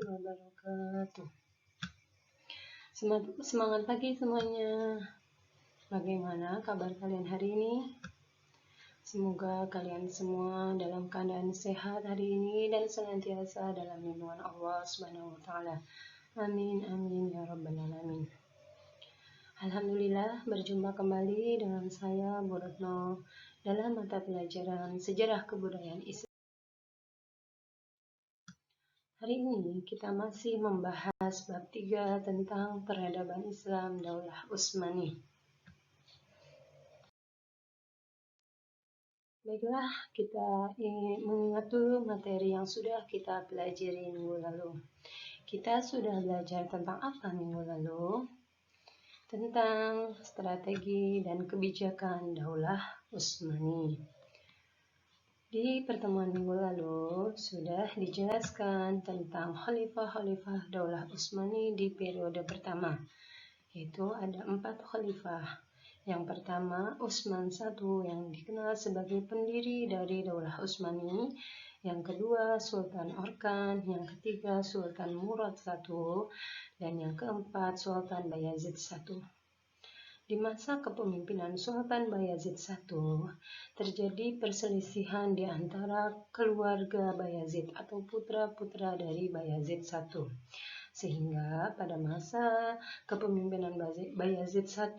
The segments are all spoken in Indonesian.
wabarakatuh. Semangat pagi semuanya. Bagaimana kabar kalian hari ini? Semoga kalian semua dalam keadaan sehat hari ini dan senantiasa dalam lindungan Allah Subhanahu wa taala. Amin amin ya rabbal alamin. Alhamdulillah, berjumpa kembali dengan saya Bu Retno dalam mata pelajaran Sejarah Kebudayaan Islam. Hari ini kita masih membahas bab 3 tentang peradaban Islam Daulah Utsmani. Baiklah, kita mengingat dulu materi yang sudah kita pelajari minggu lalu. Kita sudah belajar tentang apa minggu lalu? Tentang strategi dan kebijakan Daulah Utsmani. Di pertemuan minggu lalu sudah dijelaskan tentang khalifah-khalifah Daulah Utsmani di periode pertama, yaitu ada 4 khalifah. Yang pertama Utsman I yang dikenal sebagai pendiri dari Daulah Utsmani, yang kedua Sultan Orkan, yang ketiga Sultan Murad I, dan yang keempat Sultan Bayazid I. Di masa kepemimpinan Sultan Bayazid I, terjadi perselisihan di antara keluarga Bayazid atau putra-putra dari Bayazid I. Sehingga pada masa kepemimpinan Bayazid I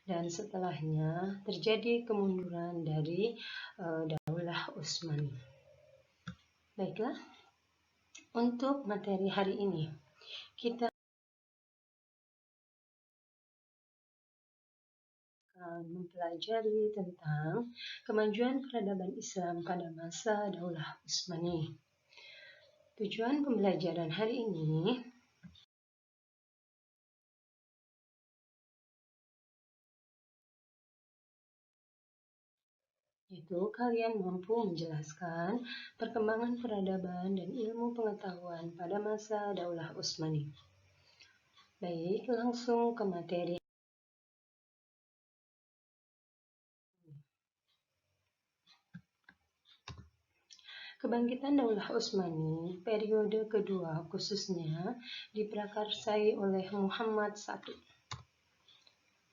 dan setelahnya terjadi kemunduran dari Daulah Utsmani. Baiklah, untuk materi hari ini kita mempelajari tentang kemajuan peradaban Islam pada masa Daulah Utsmani. Tujuan pembelajaran hari ini yaitu kalian mampu menjelaskan perkembangan peradaban dan ilmu pengetahuan pada masa Daulah Utsmani. Baik, langsung ke materi. Kebangkitan Daulah Utsmani periode kedua khususnya diprakarsai oleh Muhammad I.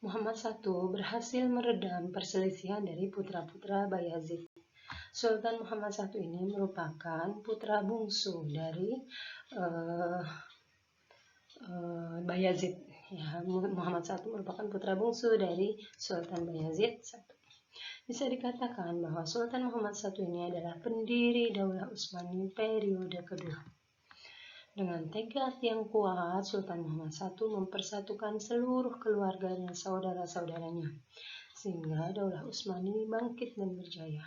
Muhammad I berhasil meredam perselisihan dari putra-putra Bayazid. Sultan Muhammad I ini merupakan putra bungsu dari Bayazid. Ya, Muhammad I merupakan putra bungsu dari Sultan Bayazid I. Bisa dikatakan bahwa Sultan Muhammad I ini adalah pendiri Daulah Utsmani periode kedua. Dengan tekad yang kuat, Sultan Muhammad I mempersatukan seluruh keluarga dan saudara-saudaranya, sehingga Daulah Utsmani bangkit dan berjaya,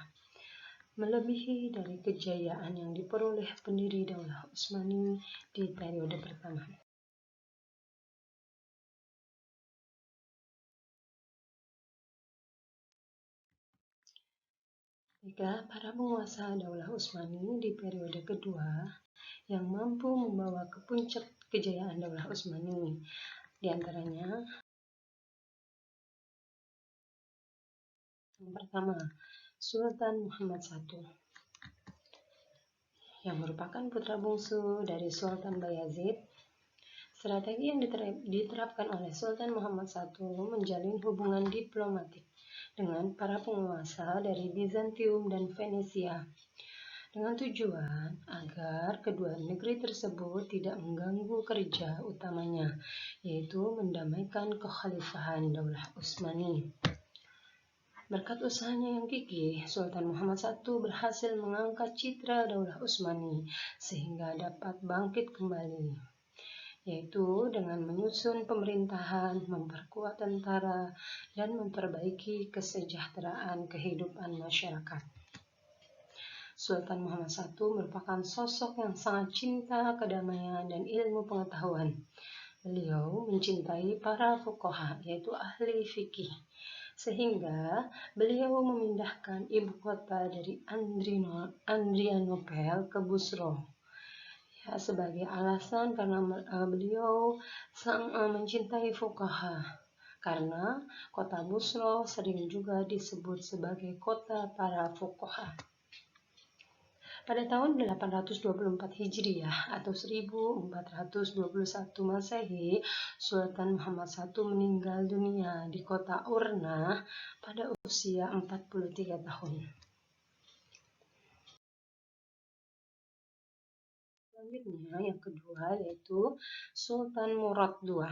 melebihi dari kejayaan yang diperoleh pendiri Daulah Utsmani di periode pertama. Baiklah, para penguasa Daulah Utsmani di periode kedua yang mampu membawa ke puncak kejayaan Daulah Utsmani, di antaranya yang pertama Sultan Muhammad I yang merupakan putra bungsu dari Sultan Bayazid. Strategi yang diterapkan oleh Sultan Muhammad I menjalin hubungan diplomatik dengan para penguasa dari Bizantium dan Venesia, dengan tujuan agar kedua negeri tersebut tidak mengganggu kerja utamanya, yaitu mendamaikan kekhalifahan Daulah Utsmani. Berkat usahanya yang gigih, Sultan Muhammad I berhasil mengangkat citra Daulah Utsmani sehingga dapat bangkit kembali, yaitu dengan menyusun pemerintahan, memperkuat tentara, dan memperbaiki kesejahteraan kehidupan masyarakat. Sultan Muhammad I merupakan sosok yang sangat cinta kedamaian dan ilmu pengetahuan. Beliau mencintai para fuqaha, yaitu ahli fikih, sehingga beliau memindahkan ibu kota dari Adrianopel ke Busro. Ya, sebagai alasan karena beliau mencintai fuqaha, karena kota Busro sering juga disebut sebagai kota para fuqaha. Pada tahun 824 Hijriah atau 1421 Masehi, Sultan Muhammad I meninggal dunia di kota Urna pada usia 43 tahun. Selanjutnya yang kedua yaitu Sultan Murad II.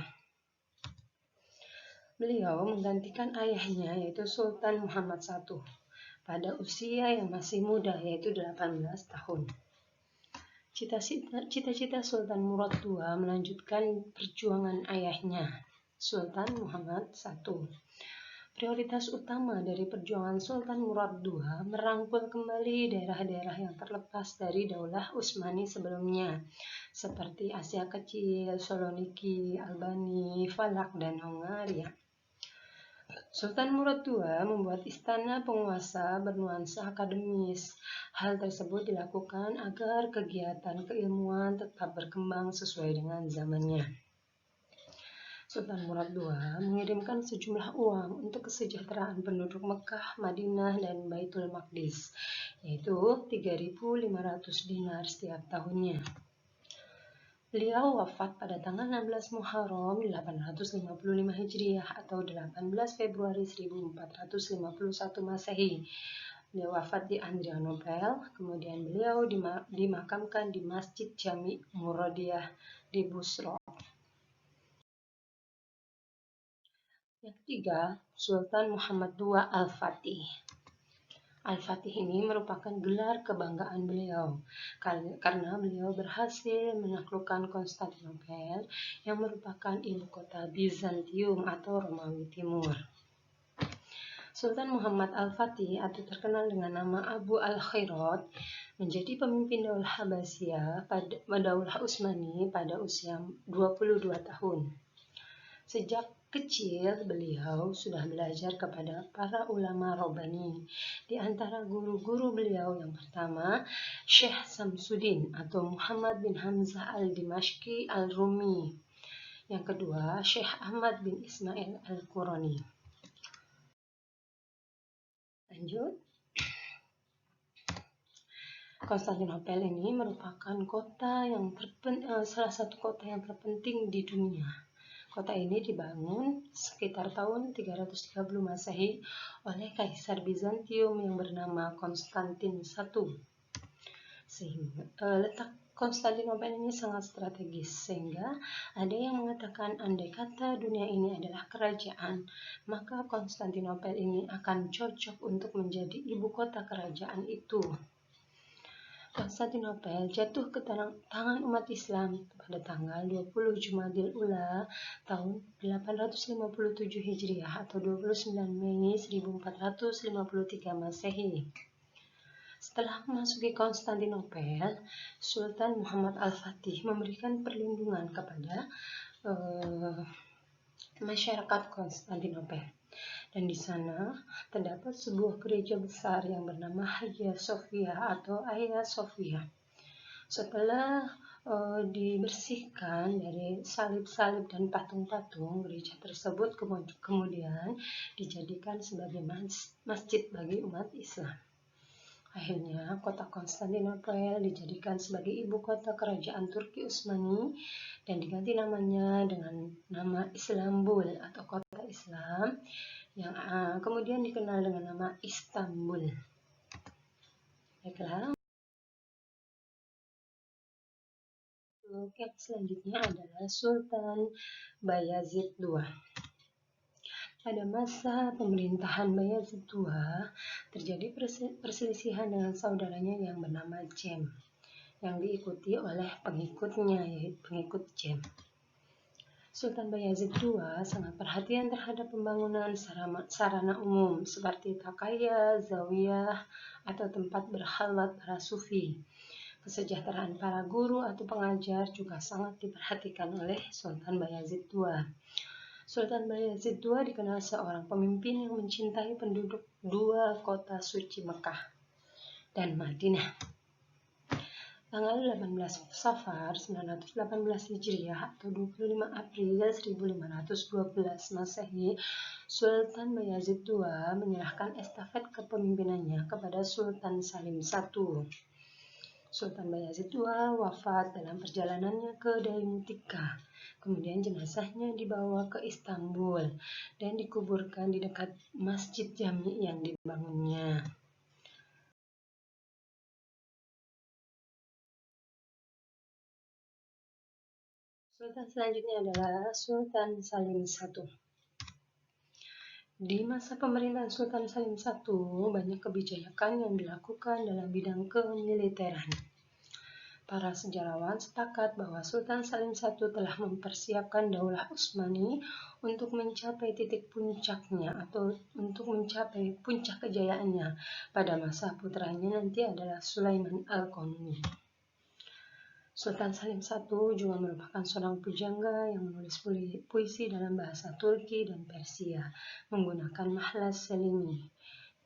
Beliau menggantikan ayahnya yaitu Sultan Muhammad I pada usia yang masih muda yaitu 18 tahun. Cita-cita Sultan Murad II melanjutkan perjuangan ayahnya, Sultan Muhammad I. Prioritas utama dari perjuangan Sultan Murad II merangkul kembali daerah-daerah yang terlepas dari Daulah Utsmani sebelumnya, seperti Asia Kecil, Saloniki, Albani, Falak, dan Hongaria. Sultan Murad II membuat istana penguasa bernuansa akademis. Hal tersebut dilakukan agar kegiatan keilmuan tetap berkembang sesuai dengan zamannya. Sultan Murad II mengirimkan sejumlah uang untuk kesejahteraan penduduk Mekah, Madinah, dan Baitul Maqdis, yaitu 3.500 dinar setiap tahunnya. Beliau wafat pada tanggal 16 Muharram 855 Hijriah atau 18 Februari 1451 Masehi. Beliau wafat di Adrianople, kemudian beliau dimakamkan di Masjid Jami' Muradiyah di Busra. Yang ketiga, Sultan Muhammad II Al-Fatih. Al-Fatih ini merupakan gelar kebanggaan beliau karena beliau berhasil menaklukkan Konstantinopel yang merupakan ibu kota Bizantium atau Romawi Timur. Sultan Muhammad Al-Fatih atau terkenal dengan nama Abu Al-Khairat menjadi pemimpin Daulah Abbasiyah pada Daulah Utsmani pada usia 22 tahun. Sejak kecil beliau sudah belajar kepada para ulama Rabbani. Di antara guru-guru beliau yang pertama, Syekh Samsuddin atau Muhammad bin Hamzah al-Dimashqi al-Rumi. Yang kedua, Syekh Ahmad bin Ismail al-Qurani. Lanjut. Konstantinopel ini merupakan salah satu kota yang terpenting di dunia. Kota ini dibangun sekitar tahun 330 Masehi oleh Kaisar Bizantium yang bernama Konstantin I. Sehingga letak Konstantinopel ini sangat strategis, sehingga ada yang mengatakan andai kata dunia ini adalah kerajaan, maka Konstantinopel ini akan cocok untuk menjadi ibu kota kerajaan itu. Konstantinopel jatuh ke tangan umat Islam pada tanggal 20 Jumadil Ula tahun 857 Hijriah atau 29 Mei 1453 Masehi. Setelah memasuki Konstantinopel, Sultan Muhammad Al-Fatih memberikan perlindungan kepada masyarakat Konstantinopel. Dan di sana terdapat sebuah gereja besar yang bernama Hagia Sophia atau Hagia Sophia. Setelah dibersihkan dari salib-salib dan patung-patung, gereja tersebut kemudian dijadikan sebagai masjid bagi umat Islam. Akhirnya, kota Konstantinopel dijadikan sebagai ibu kota kerajaan Turki Utsmani dan diganti namanya dengan nama Istanbul atau kota Islam yang kemudian dikenal dengan nama Istanbul. Baiklah. Yang selanjutnya adalah Sultan Bayazid II. Pada masa pemerintahan Bayazid II, terjadi perselisihan dengan saudaranya yang bernama Jem, yang diikuti oleh pengikutnya, yaitu pengikut Jem. Sultan Bayazid II sangat perhatian terhadap pembangunan sarana umum seperti takaya, zawiyah, atau tempat berkhalwat para sufi. Kesejahteraan para guru atau pengajar juga sangat diperhatikan oleh Sultan Bayazid II. Sultan Bayazid II dikenal seorang pemimpin yang mencintai penduduk dua kota suci Mekah dan Madinah. Tanggal 18 Safar 918 Hijriah atau 25 April 1512 Masehi, Sultan Bayazid II menyerahkan estafet kepemimpinannya kepada Sultan Salim I. Sultan Bayazid II wafat dalam perjalanannya ke Daimutika. Kemudian jenazahnya dibawa ke Istanbul dan dikuburkan di dekat Masjid Jami yang dibangunnya. Sultan selanjutnya adalah Sultan Salim I. Di masa pemerintahan Sultan Salim I, banyak kebijakan yang dilakukan dalam bidang kemiliteran. Para sejarawan sepakat bahwa Sultan Salim I telah mempersiapkan Daulah Utsmani untuk mencapai titik puncaknya atau untuk mencapai puncak kejayaannya pada masa putranya nanti adalah Sulaiman Al-Qanuni. Sultan Salim I juga merupakan seorang pujangga yang menulis puisi dalam bahasa Turki dan Persia menggunakan mahlas selimi,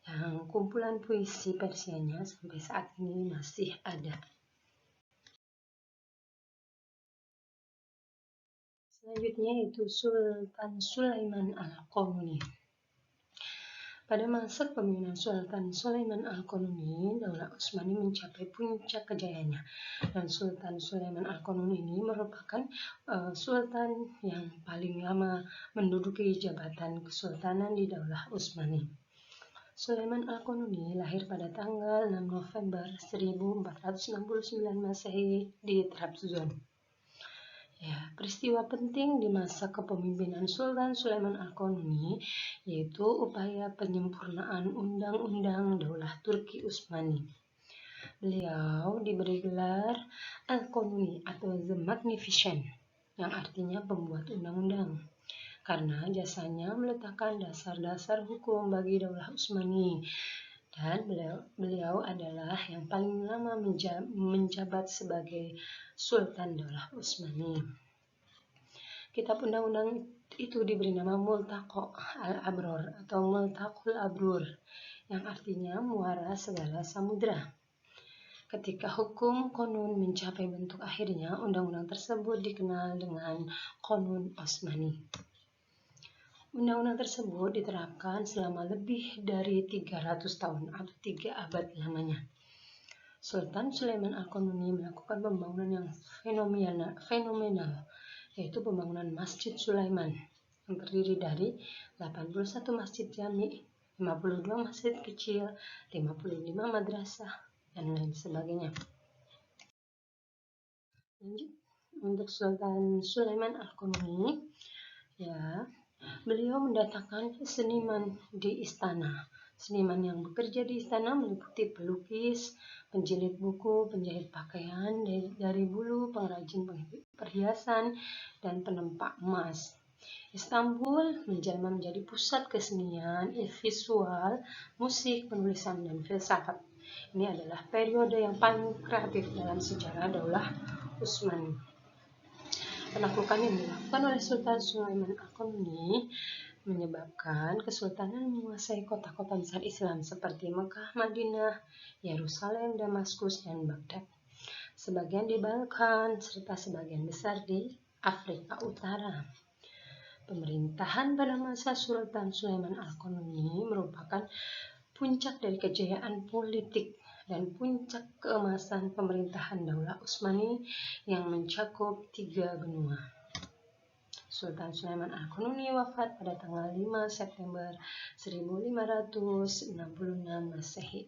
yang kumpulan puisi Persianya sampai saat ini masih ada. Selanjutnya yaitu Sultan Sulaiman Al-Qanuni. Pada masa kepemimpinan Sultan Sulaiman Al-Qanuni, Daulah Utsmani mencapai puncak kejayaannya. Dan Sultan Sulaiman Al-Qanuni ini merupakan sultan yang paling lama menduduki jabatan kesultanan di Daulah Utsmani. Sulaiman Al-Qanuni lahir pada tanggal 6 November 1469 Masehi di Trabzon. Ya, peristiwa penting di masa kepemimpinan Sultan Sulaiman Al-Qanuni yaitu upaya penyempurnaan Undang-Undang Daulah Turki Utsmani. Beliau diberi gelar Al-Qanuni atau The Magnificent, yang artinya pembuat undang-undang, karena jasanya meletakkan dasar-dasar hukum bagi Daulah Utsmani. Dan beliau adalah yang paling lama menjabat sebagai Sultan Daulah Utsmani. Kitab undang-undang itu diberi nama Multaqo al-Abror atau Multaqul Abrur, yang artinya muara segala samudra. Ketika hukum konun mencapai bentuk akhirnya, undang-undang tersebut dikenal dengan Konun Utsmani. Undang-undang tersebut diterapkan selama lebih dari 300 tahun atau 3 abad lamanya. Sultan Sulaiman Al-Qanuni melakukan pembangunan yang fenomenal, yaitu pembangunan Masjid Sulaiman yang terdiri dari 81 masjid jami, 52 masjid kecil, 55 madrasah, dan lain sebagainya. Lanjut, untuk Sultan Sulaiman Al-Qanuni, ya, beliau mendatangkan seniman di istana. Seniman yang bekerja di istana meliputi pelukis, penjilid buku, penjahit pakaian dari bulu, pengrajin perhiasan, dan penempa emas. Istanbul menjelma menjadi pusat kesenian, visual, musik, penulisan, dan filsafat. Ini adalah periode yang paling kreatif dalam sejarah Daulah Utsmani. Penaklukan yang dilakukan oleh Sultan Sulaiman Al-Qanuni menyebabkan kesultanan menguasai kota-kota besar Islam seperti Mekah, Madinah, Yerusalem, Damaskus, dan Baghdad. Sebagian di Balkan serta sebagian besar di Afrika Utara. Pemerintahan pada masa Sultan Sulaiman Al-Qanuni merupakan puncak dari kejayaan politik dan puncak keemasan pemerintahan Daulah Utsmani yang mencakup 3 benua. Sultan Sulaiman Al-Qanuni wafat pada tanggal 5 September 1566 Masehi.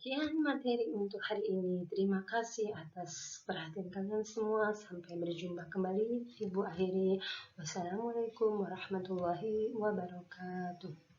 Demikian materi untuk hari ini. Terima kasih atas perhatian kalian semua. Sampai berjumpa kembali. Ibu akhiri. Wassalamualaikum warahmatullahi wabarakatuh.